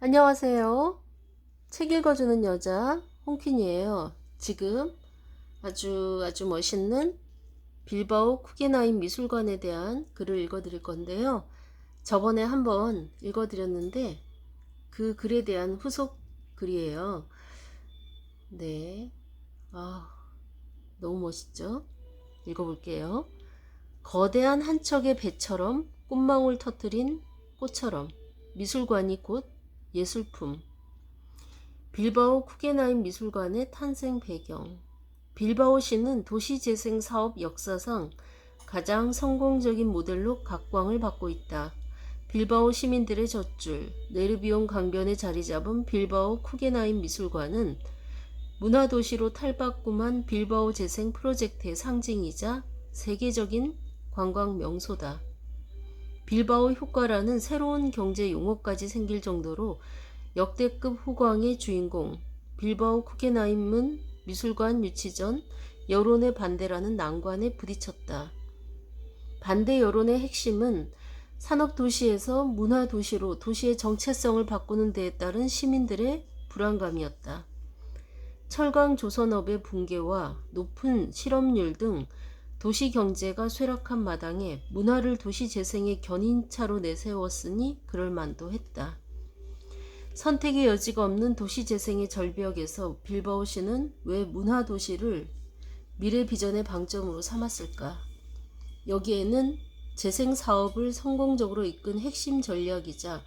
안녕하세요. 책 읽어주는 여자 홍퀸이에요. 지금 아주 멋있는 빌바오 쿠겐하임 미술관에 대한 글을 읽어드릴 건데요. 저번에 한번 읽어드렸는데 그 글에 대한 후속 글이에요. 네, 아, 너무 멋있죠? 읽어볼게요. 거대한 한 척의 배처럼 꽃망울 터뜨린 꽃처럼 미술관이 곧 예술품. 빌바오 쿠겐하임 미술관의 탄생 배경. 빌바오시는 도시재생 사업 역사상 가장 성공적인 모델로 각광을 받고 있다. 빌바오 시민들의 젖줄, 네르비온 강변에 자리 잡은 빌바오 쿠겐하임 미술관은 문화도시로 탈바꿈한 빌바오 재생 프로젝트의 상징이자 세계적인 관광 명소다. 빌바오 효과라는 새로운 경제 용어까지 생길 정도로 역대급 호강의 주인공 빌바오 쿠겐하임은 미술관 유치 전 여론의 반대라는 난관에 부딪혔다. 반대 여론의 핵심은 산업도시에서 문화도시로 도시의 정체성을 바꾸는 데에 따른 시민들의 불안감이었다. 철강 조선업의 붕괴와 높은 실업률 등 도시 경제가 쇠락한 마당에 문화를 도시 재생의 견인차로 내세웠으니 그럴 만도 했다. 선택의 여지가 없는 도시 재생의 절벽에서 빌바오시는 왜 문화 도시를 미래 비전의 방점으로 삼았을까? 여기에는 재생 사업을 성공적으로 이끈 핵심 전략이자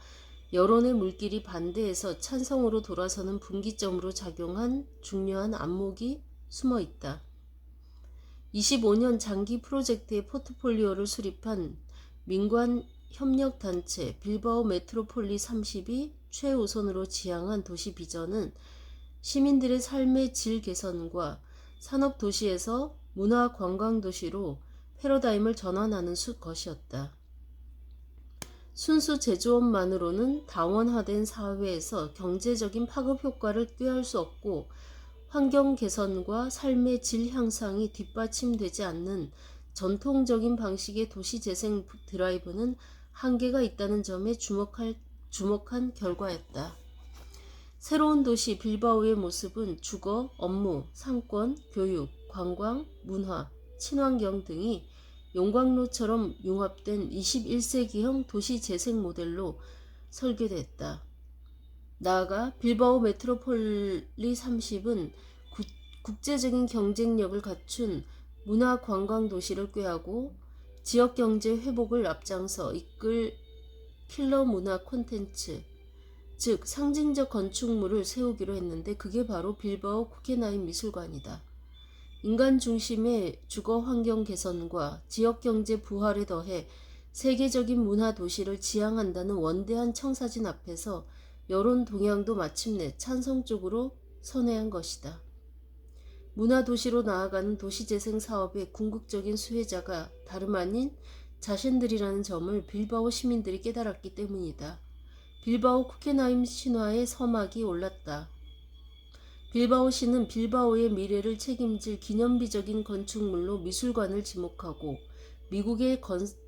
여론의 물길이 반대해서 찬성으로 돌아서는 분기점으로 작용한 중요한 안목이 숨어 있다. 25년 장기 프로젝트의 포트폴리오를 수립한 민관 협력단체 빌바오 메트로폴리 30이 최우선으로 지향한 도시 비전은 시민들의 삶의 질 개선과 산업도시에서 문화관광도시로 패러다임을 전환하는 것이었다. 순수 제조업만으로는 다원화된 사회에서 경제적인 파급 효과를 꾀할 수 없고 환경 개선과 삶의 질 향상이 뒷받침되지 않는 전통적인 방식의 도시 재생 드라이브는 한계가 있다는 점에 주목한 결과였다. 새로운 도시 빌바오의 모습은 주거, 업무, 상권, 교육, 관광, 문화, 친환경 등이 용광로처럼 융합된 21세기형 도시 재생 모델로 설계됐다. 나아가 빌바오 메트로폴리 30은 국제적인 경쟁력을 갖춘 문화 관광 도시를 꾀하고 지역 경제 회복을 앞장서 이끌 킬러 문화 콘텐츠, 즉 상징적 건축물을 세우기로 했는데 그게 바로 빌바오 쿠겐하임 미술관이다. 인간 중심의 주거 환경 개선과 지역 경제 부활에 더해 세계적인 문화 도시를 지향한다는 원대한 청사진 앞에서 여론 동향도 마침내 찬성 쪽으로 선회한 것이다. 문화도시로 나아가는 도시재생 사업의 궁극적인 수혜자가 다름 아닌 자신들이라는 점을 빌바오 시민들이 깨달았기 때문이다. 빌바오 쿠겐하임 신화의 서막이 올랐다. 빌바오시는 빌바오의 미래를 책임질 기념비적인 건축물로 미술관을 지목하고 미국의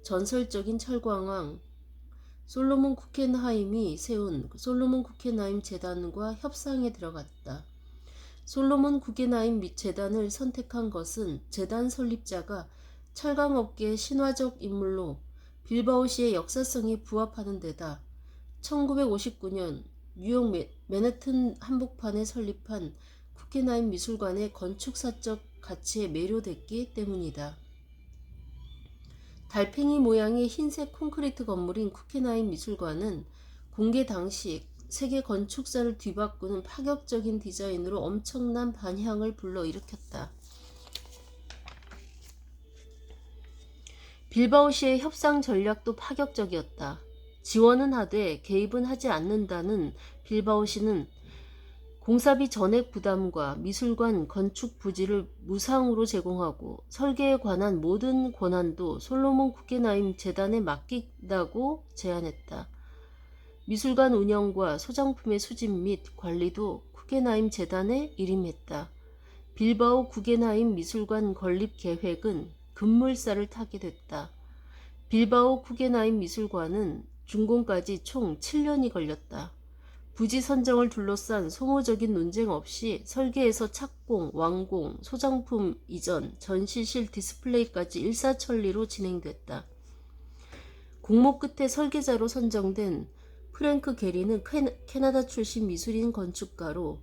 전설적인 철광왕 솔로몬 쿠겐하임이 세운 솔로몬 쿠겐하임 재단과 협상에 들어갔다. 솔로몬 구겐하임 재단을 선택한 것은 재단 설립자가 철강업계의 신화적 인물로 빌바오시의 역사성에 부합하는 데다 1959년 뉴욕 맨해튼 한복판에 설립한 쿠겐하임 미술관의 건축사적 가치에 매료됐기 때문이다. 달팽이 모양의 흰색 콘크리트 건물인 쿠겐하임 미술관은 공개 당시 세계 건축사를 뒤바꾸는 파격적인 디자인으로 엄청난 반향을 불러일으켰다. 빌바오시의 협상 전략도 파격적이었다. 지원은 하되 개입은 하지 않는다는 빌바오시는 공사비 전액 부담과 미술관 건축 부지를 무상으로 제공하고 설계에 관한 모든 권한도 솔로몬 쿠겐하임 재단에 맡긴다고 제안했다. 미술관 운영과 소장품의 수집 및 관리도 쿠겐하임 재단에 일임했다. 빌바오 구겐하임 미술관 건립 계획은 급물살을 타게 됐다. 빌바오 쿠겐하임 미술관은 준공까지 총 7년이 걸렸다. 부지 선정을 둘러싼 소모적인 논쟁 없이 설계에서 착공, 완공, 소장품 이전, 전시실 디스플레이까지 일사천리로 진행됐다. 공모 끝에 설계자로 선정된 프랭크 게리는 캐나다 출신 미술인 건축가로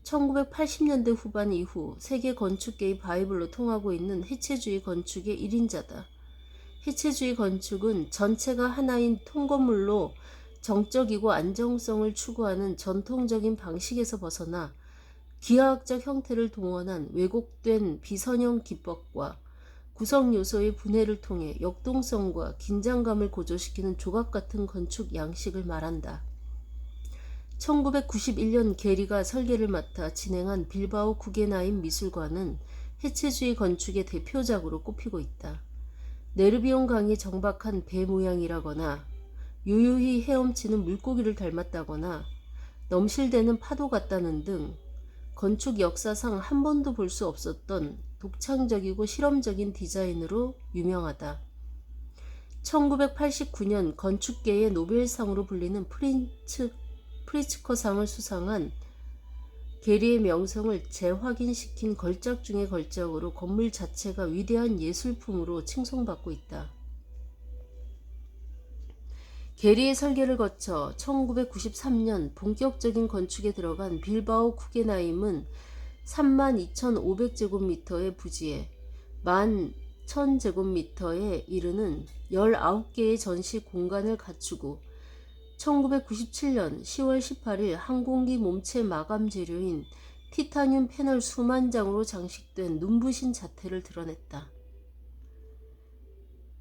1980년대 후반 이후 세계 건축계의 바이블로 통하고 있는 해체주의 건축의 1인자다. 해체주의 건축은 전체가 하나인 통건물로 정적이고 안정성을 추구하는 전통적인 방식에서 벗어나 기하학적 형태를 동원한 왜곡된 비선형 기법과 구성 요소의 분해를 통해 역동성과 긴장감을 고조시키는 조각 같은 건축 양식을 말한다. 1991년 게리가 설계를 맡아 진행한 빌바오 구겐하임 미술관은 해체주의 건축의 대표작으로 꼽히고 있다. 네르비온 강이 정박한 배 모양이라거나 유유히 헤엄치는 물고기를 닮았다거나 넘실대는 파도 같다는 등 건축 역사상 한 번도 볼 수 없었던 독창적이고 실험적인 디자인으로 유명하다. 1989년 건축계의 노벨상으로 불리는 프리츠커상을 수상한 게리의 명성을 재확인시킨 걸작 중의 걸작으로 건물 자체가 위대한 예술품으로 칭송받고 있다. 게리의 설계를 거쳐 1993년 본격적인 건축에 들어간 빌바오 쿠겐하임은 32,500제곱미터의 부지에 11,000제곱미터에 이르는 19개의 전시 공간을 갖추고 1997년 10월 18일 항공기 몸체 마감 재료인 티타늄 패널 수만 장으로 장식된 눈부신 자태를 드러냈다.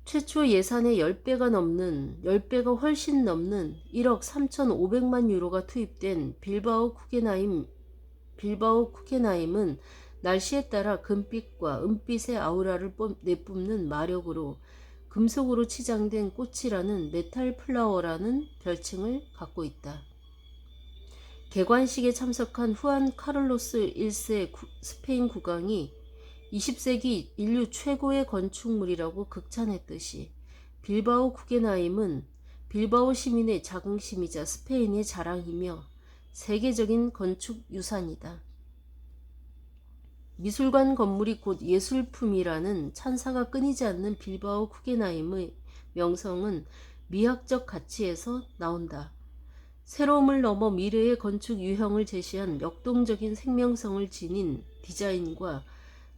최초 예산의 10배가 훨씬 넘는 1억 3,500만 유로가 투입된 빌바오 쿠겐하임은 날씨에 따라 금빛과 은빛의 아우라를 내뿜는 마력으로 금속으로 치장된 꽃이라는 메탈 플라워라는 별칭을 갖고 있다. 개관식에 참석한 후안 카를로스 1세 스페인 국왕이 20세기 인류 최고의 건축물이라고 극찬했듯이 빌바오 쿠겐하임은 빌바오 시민의 자긍심이자 스페인의 자랑이며 세계적인 건축 유산이다. 미술관 건물이 곧 예술품이라는 찬사가 끊이지 않는 빌바오 쿠겐하임의 명성은 미학적 가치에서 나온다. 새로움을 넘어 미래의 건축 유형을 제시한 역동적인 생명성을 지닌 디자인과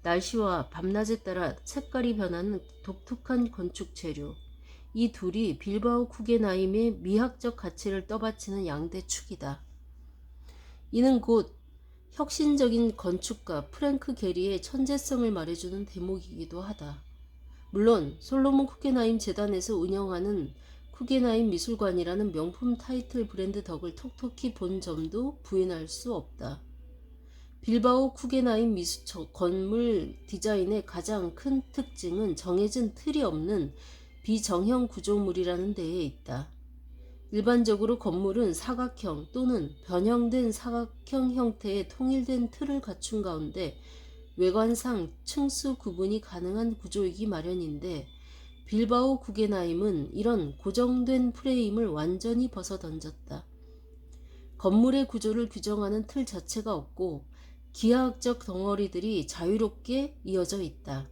날씨와 밤낮에 따라 색깔이 변하는 독특한 건축 재료, 이 둘이 빌바오 쿠겐하임의 미학적 가치를 떠받치는 양대 축이다. 이는 곧 혁신적인 건축가 프랭크 게리의 천재성을 말해주는 대목이기도 하다. 물론 솔로몬 쿠겐하임 재단에서 운영하는 쿠겐하임 미술관이라는 명품 타이틀 브랜드 덕을 톡톡히 본 점도 부인할 수 없다. 빌바오 쿠겐하임 건물 디자인의 가장 큰 특징은 정해진 틀이 없는 비정형 구조물이라는 데에 있다. 일반적으로 건물은 사각형 또는 변형된 사각형 형태의 통일된 틀을 갖춘 가운데 외관상 층수 구분이 가능한 구조이기 마련인데 빌바오 구겐하임은 이런 고정된 프레임을 완전히 벗어던졌다. 건물의 구조를 규정하는 틀 자체가 없고 기하학적 덩어리들이 자유롭게 이어져 있다.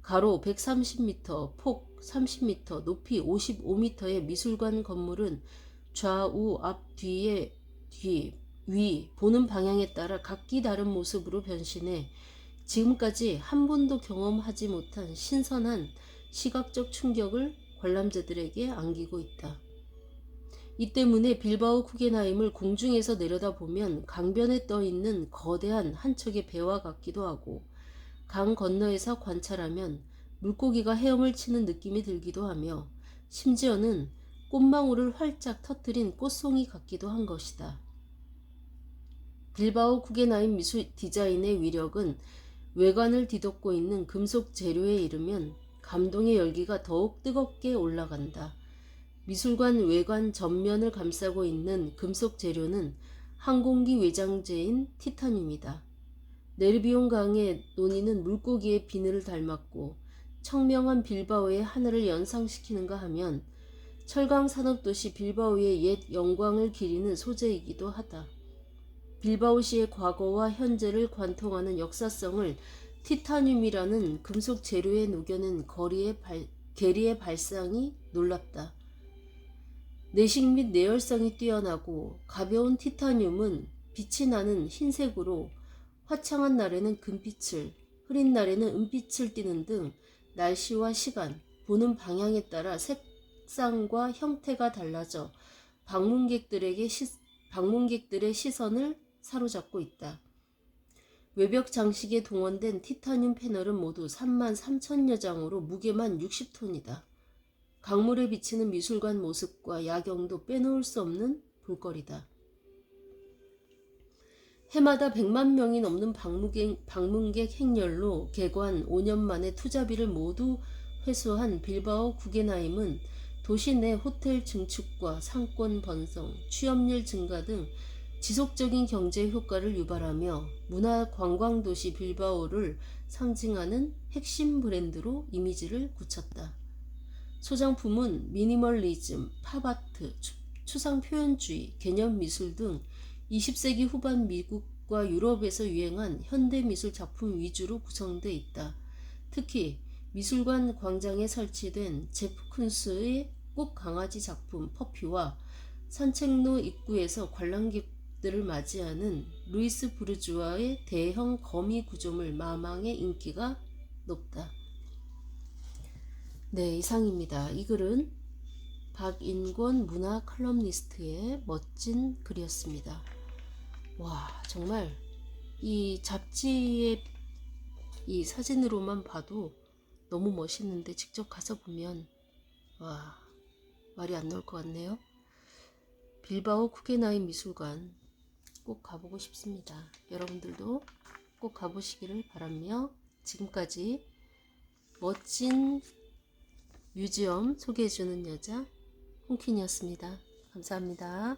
가로 130m, 폭 30m, 높이 55m의 미술관 건물은 좌우, 앞, 위 보는 방향에 따라 각기 다른 모습으로 변신해 지금까지 한 번도 경험하지 못한 신선한 시각적 충격을 관람자들에게 안기고 있다. 이 때문에 빌바오 쿠겐하임을 공중에서 내려다보면 강변에 떠있는 거대한 한 척의 배와 같기도 하고 강 건너에서 관찰하면 물고기가 헤엄을 치는 느낌이 들기도 하며 심지어는 꽃망울을 활짝 터뜨린 꽃송이 같기도 한 것이다. 빌바오 쿠겐하임 미술 디자인의 위력은 외관을 뒤덮고 있는 금속 재료에 이르면 감동의 열기가 더욱 뜨겁게 올라간다. 미술관 외관 전면을 감싸고 있는 금속 재료는 항공기 외장재인 티타늄이다. 네르비온 강의 논이는 물고기의 비늘을 닮았고 청명한 빌바오의 하늘을 연상시키는가 하면 철강 산업도시 빌바오의 옛 영광을 기리는 소재이기도 하다. 빌바오시의 과거와 현재를 관통하는 역사성을 티타늄이라는 금속 재료에 녹여낸 게리의 발상이 놀랍다. 내식 및 내열성이 뛰어나고 가벼운 티타늄은 빛이 나는 흰색으로 화창한 날에는 금빛을, 흐린 날에는 은빛을 띠는 등 날씨와 시간, 보는 방향에 따라 색상과 형태가 달라져 방문객들의 시선을 사로잡고 있다. 외벽 장식에 동원된 티타늄 패널은 모두 33,000여 장으로 무게만 60톤이다. 강물에 비치는 미술관 모습과 야경도 빼놓을 수 없는 볼거리다. 해마다 100만 명이 넘는 방문객 행렬로 개관 5년 만에 투자비를 모두 회수한 빌바오 구겐하임은 도시 내 호텔 증축과 상권 번성, 취업률 증가 등 지속적인 경제 효과를 유발하며 문화 관광 도시 빌바오를 상징하는 핵심 브랜드로 이미지를 굳혔다. 소장품은 미니멀리즘, 팝아트, 추상 표현주의, 개념 미술 등 20세기 후반 미국과 유럽에서 유행한 현대 미술 작품 위주로 구성되어 있다. 특히 미술관 광장에 설치된 제프 쿤스의 꽃강아지 작품 퍼피와 산책로 입구에서 관람객들을 맞이하는 루이스 부르주아의 대형 거미 구조물 마망의 인기가 높다. 네, 이상입니다. 이 글은 박인권 문화 칼럼니스트의 멋진 글이었습니다. 와, 정말 이 잡지의 이 사진으로만 봐도 너무 멋있는데 직접 가서 보면 와, 말이 안 나올 것 같네요. 빌바오 구겐하임 미술관 꼭 가보고 싶습니다. 여러분들도 꼭 가보시기를 바라며 지금까지 멋진 뮤지엄 소개해주는 여자 홍킨이었습니다. 감사합니다.